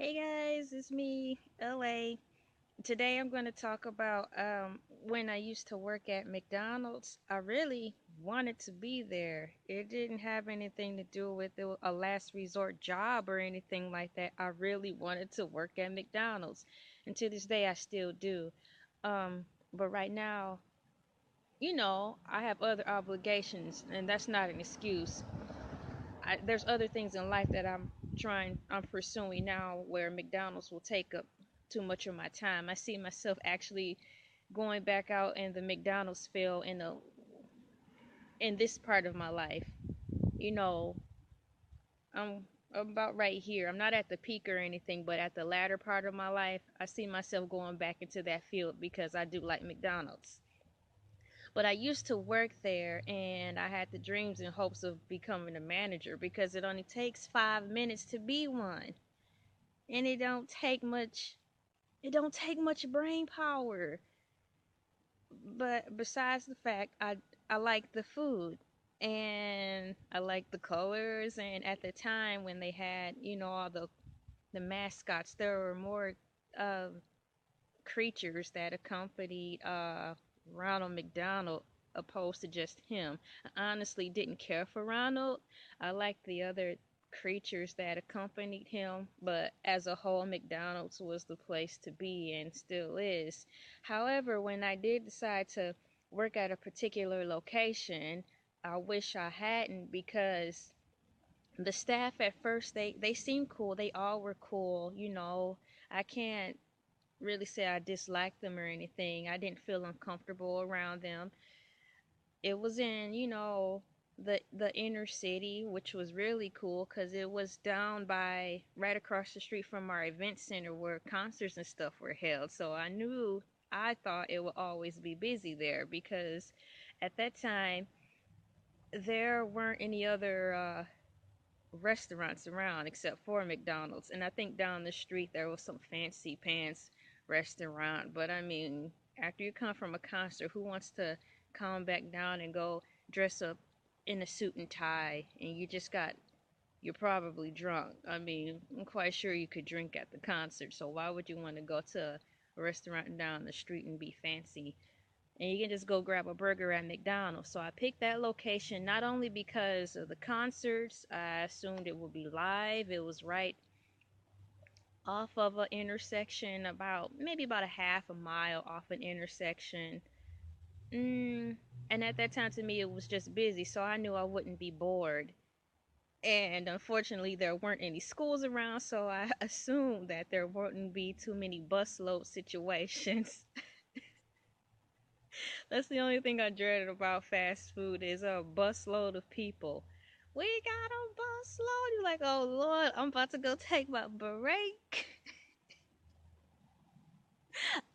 Hey guys, it's me, Elay. Today I'm going to talk about when I used to work at McDonald's. I really wanted to be there. It didn't have anything to do with a last resort job or anything like that. I really wanted to work at McDonald's. And to this day, I still do. But right now, I have other obligations, and that's not an excuse. There's other things in life that I'm pursuing now where McDonald's will take up too much of my time. I see myself actually going back out in the McDonald's field in this part of my life. You know, I'm about right here. I'm not at the peak or anything, but at the latter part of my life, I see myself going back into that field because I do like McDonald's. But I used to work there and I had the dreams and hopes of becoming a manager because it only takes 5 minutes to be one. And it don't take much brain power. But besides the fact I like the food and I like the colors, and at the time when they had, all the mascots, there were more uh, creatures that accompanied Ronald McDonald opposed to just him. I honestly didn't care for Ronald. I liked the other creatures that accompanied him, but as a whole, McDonald's was the place to be and still is. However, when I did decide to work at a particular location, I wish I hadn't because the staff at first they seemed cool. They all were cool, I can't really say I disliked them or anything. I didn't feel uncomfortable around them. It was in, the inner city, which was really cool because it was down by right across the street from our event center where concerts and stuff were held. So I thought it would always be busy there because at that time there weren't any other restaurants around except for McDonald's. And I think down the street there was some fancy pants restaurant. But I mean, after you come from a concert, who wants to calm back down and go dress up in a suit and tie and you're probably drunk. I mean, I'm quite sure you could drink at the concert, so why would you want to go to a restaurant down the street and be fancy? And you can just go grab a burger at McDonald's. So I picked that location not only because of the concerts, I assumed it would be live. It was right off of an intersection, about maybe about a half a mile off an intersection. Mm, and at that time, to me, it was just busy, so I knew I wouldn't be bored. And unfortunately, there weren't any schools around, so I assumed that there wouldn't be too many busload situations. That's the only thing I dreaded about fast food is a busload of people. We got a busload. You're like, oh Lord, I'm about to go take my break.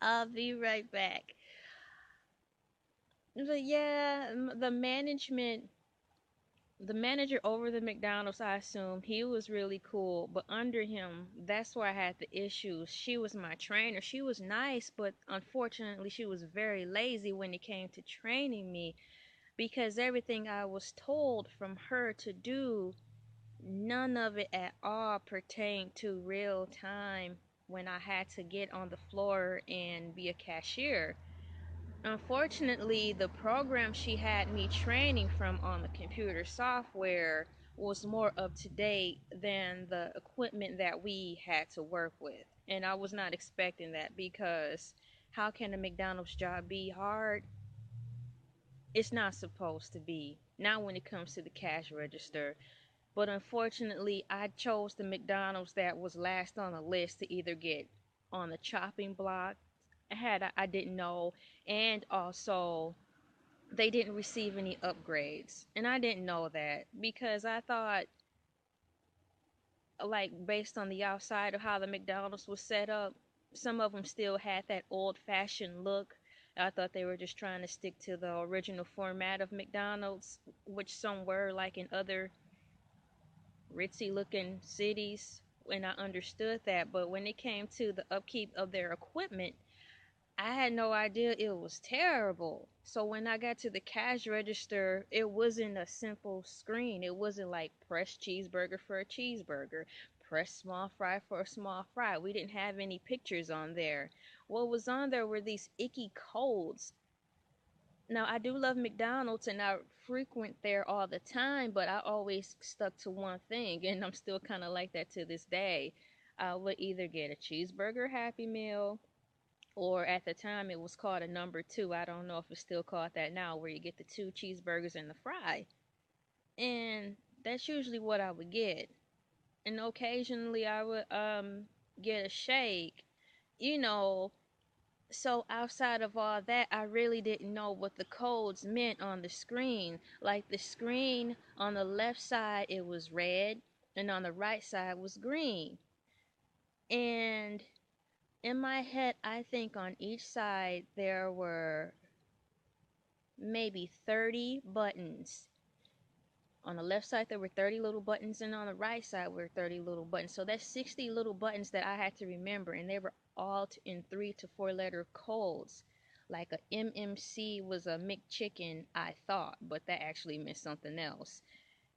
I'll be right back. But yeah, the manager over the McDonald's, I assume he was really cool, but under him, that's where I had the issues. She was my trainer. She was nice, but unfortunately, she was very lazy when it came to training me because everything I was told from her to do, none of it at all pertained to real time when I had to get on the floor and be a cashier. Unfortunately, the program she had me training from on the computer software was more up to date than the equipment that we had to work with. And I was not expecting that because how can a McDonald's job be hard? It's not supposed to be. Not when it comes to the cash register. But unfortunately, I chose the McDonald's that was last on the list to either get on the chopping block. I didn't know, and also they didn't receive any upgrades, and I didn't know that because I thought, like, based on the outside of how the McDonald's was set up, some of them still had that old-fashioned look. I thought they were just trying to stick to the original format of McDonald's, which some were, like in other ritzy looking cities, and I understood that. But when it came to the upkeep of their equipment, I had no idea it was terrible. So when I got to the cash register, it wasn't a simple screen. It wasn't like press cheeseburger for a cheeseburger, press small fry for a small fry. We didn't have any pictures on there. What was on there were these icky codes. Now, I do love McDonald's and I frequent there all the time, but I always stuck to one thing, and I'm still kind of like that to this day. I would either get a cheeseburger Happy Meal, or at the time it was called a number two. I don't know if it's still called that now, where you get the two cheeseburgers and the fry. And that's usually what I would get. And occasionally I would get a shake. You know, so outside of all that, I really didn't know what the codes meant on the screen. Like the screen on the left side it was red and on the right side was green. And in my head, I think on each side there were maybe 30 buttons. On the left side there were 30 little buttons, and on the right side were 30 little buttons. So that's 60 little buttons that I had to remember, and they were all in 3 to 4 letter codes. Like a MMC was a McChicken, I thought, but that actually meant something else.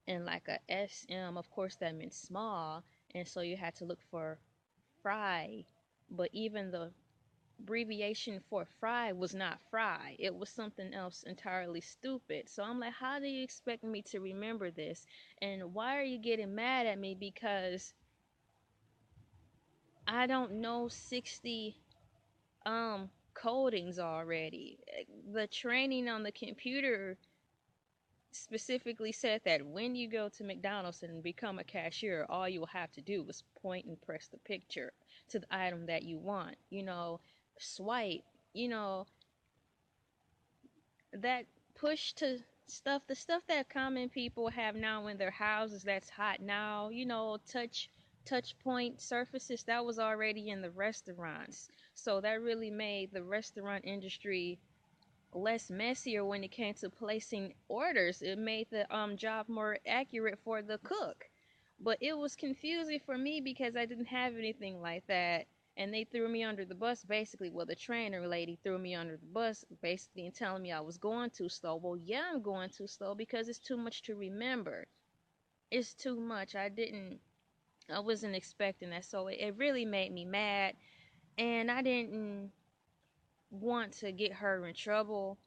And like a SM, of course that meant small, and so you had to look for fry. But even the abbreviation for fry was not fry. It was something else entirely stupid. So I'm like, how do you expect me to remember this? And why are you getting mad at me because I don't know 60 codings already? The training on the computer specifically said that when you go to McDonald's and become a cashier, all you will have to do is point and press the picture to the item that you want. Swipe, you know, that push to stuff, the stuff that common people have now in their houses that's hot now, touch point surfaces, that was already in the restaurants. So that really made the restaurant industry less messier when it came to placing orders. It made the job more accurate for the cook. But it was confusing for me because I didn't have anything like that. And they threw me under the bus basically. Well, the trainer lady threw me under the bus basically and telling me I was going too slow. Well, yeah, I'm going too slow because it's too much to remember. It's too much. I wasn't expecting that. So it really made me mad. And I didn't want to get her in trouble,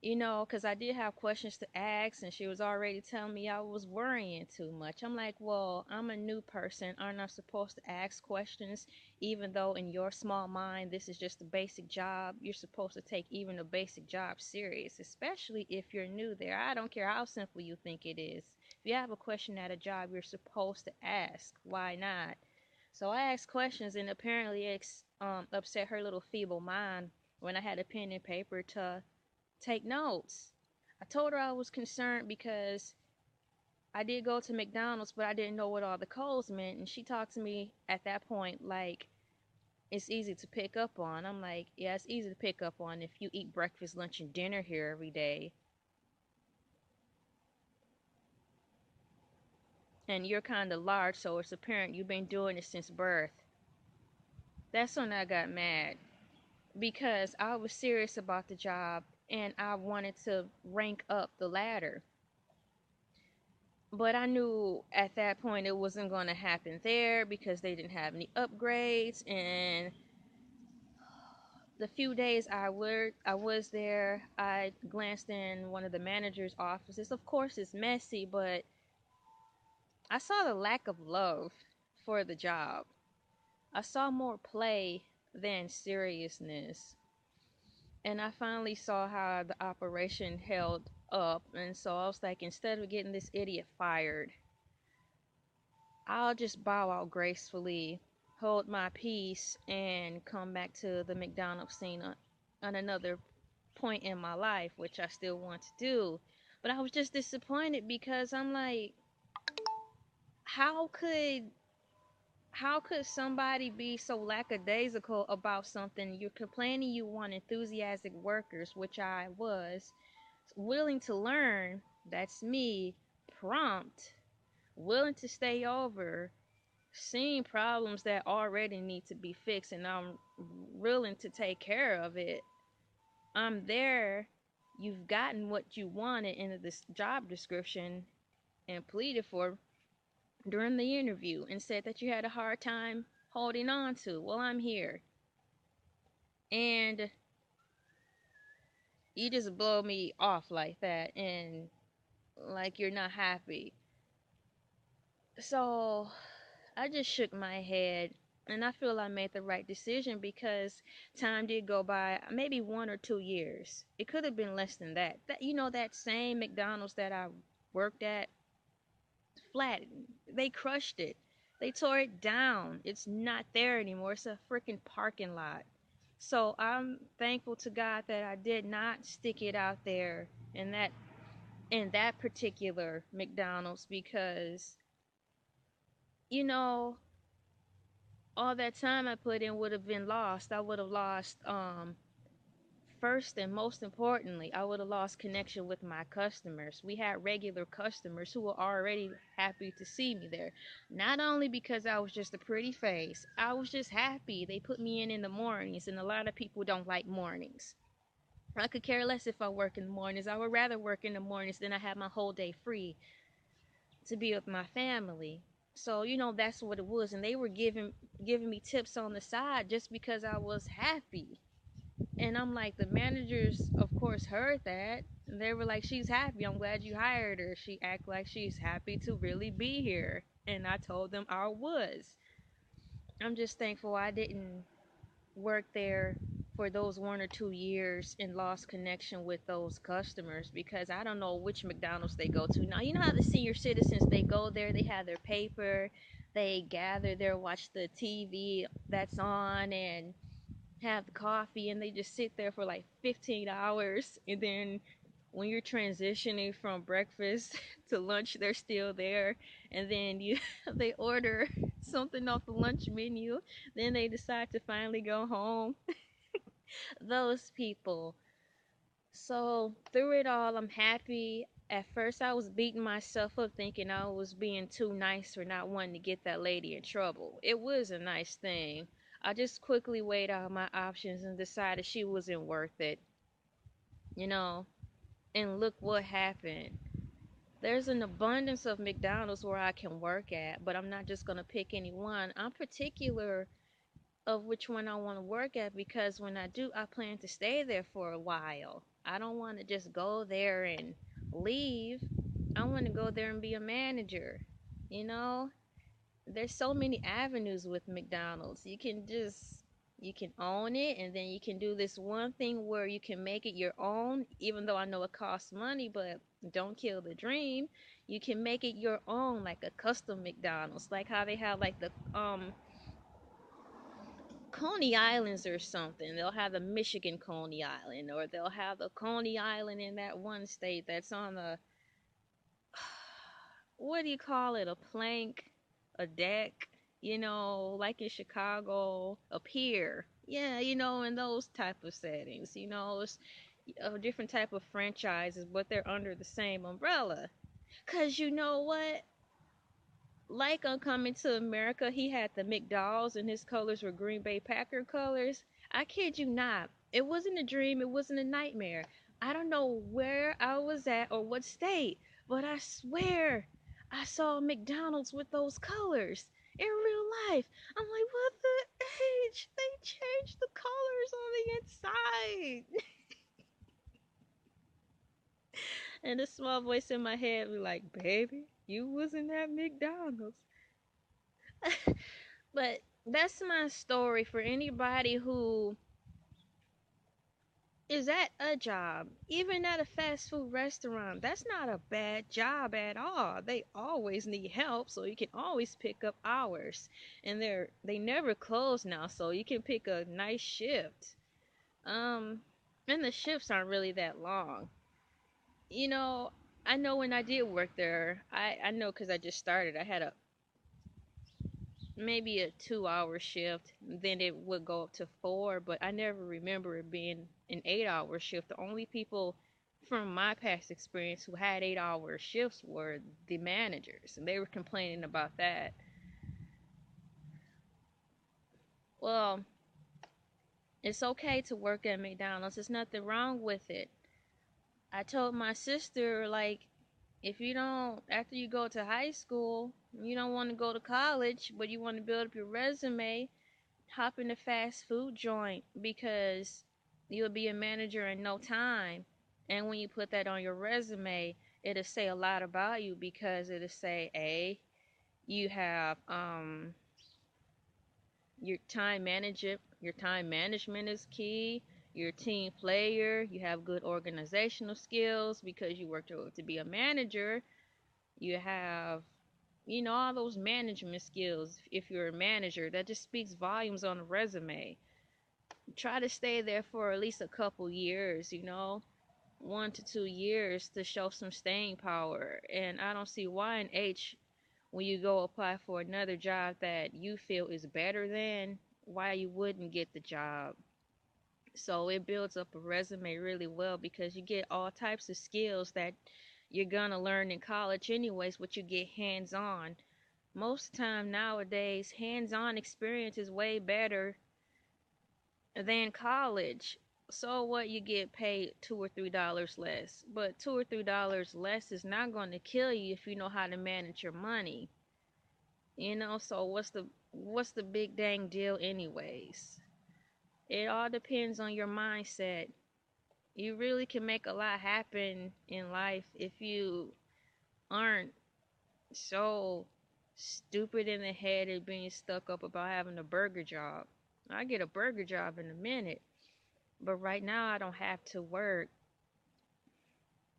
because I did have questions to ask, and she was already telling me I was worrying too much. I'm like, well, I'm a new person. Aren't I supposed to ask questions, even though in your small mind this is just a basic job? You're supposed to take even a basic job serious, especially if you're new there. I don't care how simple you think it is. If you have a question at a job, you're supposed to ask. Why not? So I asked questions, and apparently it upset her little feeble mind when I had a pen and paper to take notes. I told her I was concerned because I did go to McDonald's, but I didn't know what all the codes meant. And she talked to me at that point like it's easy to pick up on. I'm like, yeah, it's easy to pick up on if you eat breakfast, lunch, and dinner here every day. And you're kind of large, so it's apparent you've been doing it since birth. That's when I got mad because I was serious about the job and I wanted to rank up the ladder. But I knew at that point it wasn't going to happen there because they didn't have any upgrades. And the few days I was there, I glanced in one of the manager's offices. Of course, it's messy, but I saw the lack of love for the job. I saw more play than seriousness. And I finally saw how the operation held up. And so I was like, instead of getting this idiot fired, I'll just bow out gracefully, hold my peace, and come back to the McDonald's scene on another point in my life, which I still want to do. But I was just disappointed because I'm like, how could somebody be so lackadaisical about something? You're complaining you want enthusiastic workers, which I was, willing to learn, that's me, prompt, willing to stay over, seeing problems that already need to be fixed and I'm willing to take care of it. I'm there. You've gotten what you wanted in this job description and pleaded for during the interview and said that you had a hard time holding on to. Well, I'm here. And you just blow me off like that and like you're not happy. So I just shook my head and I feel I made the right decision because time did go by, maybe 1 or 2 years. It could have been less than that. That same McDonald's that I worked at, flattened. They crushed it. They tore it down. It's not there anymore. It's a freaking parking lot. So I'm thankful to God that I did not stick it out there in that particular McDonald's because you know all that time I put in would have been lost. I would have lost first and most importantly, I would have lost connection with my customers. We had regular customers who were already happy to see me there. Not only because I was just a pretty face, I was just happy. They put me in the mornings, and a lot of people don't like mornings. I could care less if I work in the mornings. I would rather work in the mornings than I have my whole day free to be with my family. So, that's what it was. And they were giving me tips on the side just because I was happy. And I'm like, the managers, of course, heard that. They were like, she's happy. I'm glad you hired her. She act like she's happy to really be here. And I told them I was. I'm just thankful I didn't work there for those 1 or 2 years and lost connection with those customers because I don't know which McDonald's they go to. Now, you know how the senior citizens, they go there, they have their paper, they gather there, watch the TV that's on, and have the coffee, and they just sit there for like 15 hours. And then when you're transitioning from breakfast to lunch, they're still there. And then they order something off the lunch menu. Then they decide to finally go home. Those people. So through it all, I'm happy. At first, I was beating myself up thinking I was being too nice for not wanting to get that lady in trouble. It was a nice thing. I just quickly weighed out my options and decided she wasn't worth it. You know, and look what happened. There's an abundance of McDonald's where I can work at, but I'm not just going to pick any one. I'm particular of which one I want to work at because when I do, I plan to stay there for a while. I don't want to just go there and leave. I want to go there and be a manager. You know, there's so many avenues with McDonald's. You can own it, and then you can do this one thing where you can make it your own, even though I know it costs money, but don't kill the dream. You can make it your own, like a custom McDonald's, like how they have like the Coney Islands or something. They'll have the Michigan Coney Island, or they'll have the Coney Island in that one state that's on the, what do you call it, a plank, a deck, like in Chicago, a pier. Yeah, in those type of settings, it's a different type of franchises, but they're under the same umbrella. Cause you know what? Like on Coming to America, he had the McDonald's and his colors were Green Bay Packer colors. I kid you not. It wasn't a dream, it wasn't a nightmare. I don't know where I was at or what state, but I swear I saw McDonald's with those colors in real life. I'm like, what the H? They changed the colors on the inside. And a small voice in my head was like, baby, you wasn't at McDonald's. But that's my story for anybody who is at a job, even at a fast food restaurant. That's not a bad job at all. They always need help, so you can always pick up hours. And they never close now, so you can pick a nice shift. And the shifts aren't really that long. You know, I know when I did work there, I know because I just started. I had a maybe a 2 hour shift, then it would go up to four, but I never remember it being an 8 hour shift. The only people from my past experience who had 8 hour shifts were the managers, and they were complaining about that. Well, it's okay to work at McDonald's. There's nothing wrong with it. I told my sister, like, if you don't, after you go to high school, you don't want to go to college, but you want to build up your resume, hop in a fast food joint because you'll be a manager in no time. And when you put that on your resume, it'll say a lot about you because it'll say, A, you have your time management is key. You're a team player. You have good organizational skills because you work to be a manager. You have, all those management skills. If you're a manager, that just speaks volumes on a resume. Try to stay there for at least a couple years, 1 to 2 years to show some staying power. And I don't see why in H, when you go apply for another job that you feel is better than, why you wouldn't get the job. So it builds up a resume really well because you get all types of skills that you're gonna learn in college anyways, but you get hands on. Most of the time nowadays, hands on experience is way better than college. So what, you get paid $2 or $3 less. But $2 or $3 less is not gonna kill you if you know how to manage your money. So what's the big dang deal anyways? It all depends on your mindset. You really can make a lot happen in life if you aren't so stupid in the head and being stuck up about having a burger job. I get a burger job in a minute, but right now I don't have to work.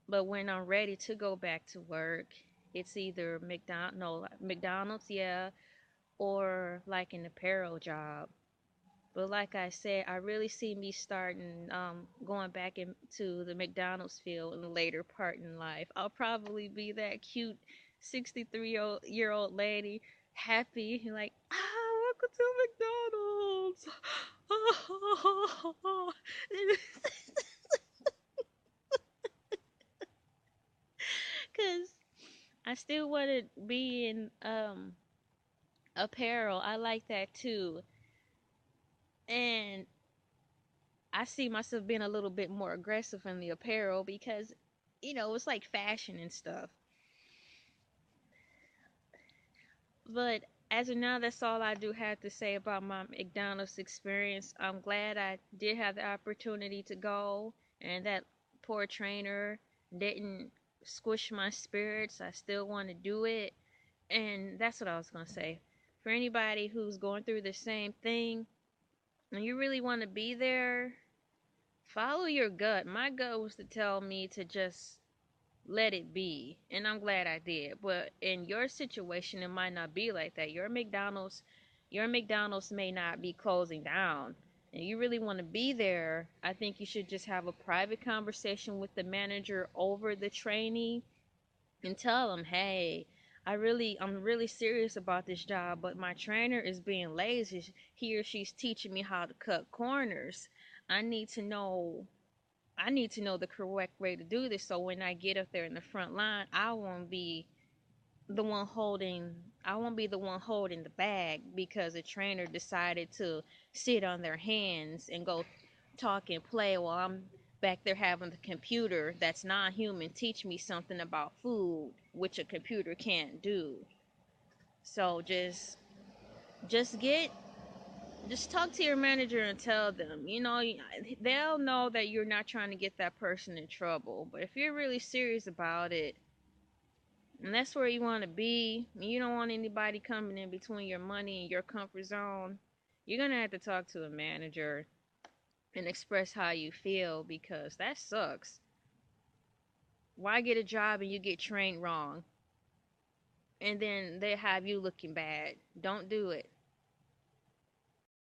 But when I'm ready to go back to work, it's either McDonald's, yeah, or like an apparel job. But like I said, I really see me starting going back into the McDonald's field in the later part in life. I'll probably be that cute 63-year-old lady, happy, like, welcome to McDonald's. Cause I still want to be in apparel. I like that too. And I see myself being a little bit more aggressive in the apparel because, it's like fashion and stuff. But as of now, that's all I do have to say about my McDonald's experience. I'm glad I did have the opportunity to go, and that poor trainer didn't squish my spirits. I still want to do it. And that's what I was going to say. For anybody who's going through the same thing, and you really want to be there, follow your gut. My gut was to tell me to just let it be, and I'm glad I did. But in your situation, it might not be like that. Your McDonald's may not be closing down, and you really want to be there. I think you should just have a private conversation with the manager over the trainee and tell them, hey, I'm really serious about this job, but my trainer is being lazy. He or she's teaching me how to cut corners. I need to know I need to know the correct way to do this so when I get up there in the front line, the one holding I won't be the one holding the bag because a trainer decided to sit on their hands and go talk and play while I'm back there having the computer that's non-human teach me something about food, which a computer can't do. So just get just talk to your manager and tell them, they'll know that you're not trying to get that person in trouble. But if you're really serious about it, and that's where you want to be, and you don't want anybody coming in between your money and your comfort zone, you're going to have to talk to a manager and express how you feel because that sucks. Why get a job and you get trained wrong? And then they have you looking bad. Don't do it.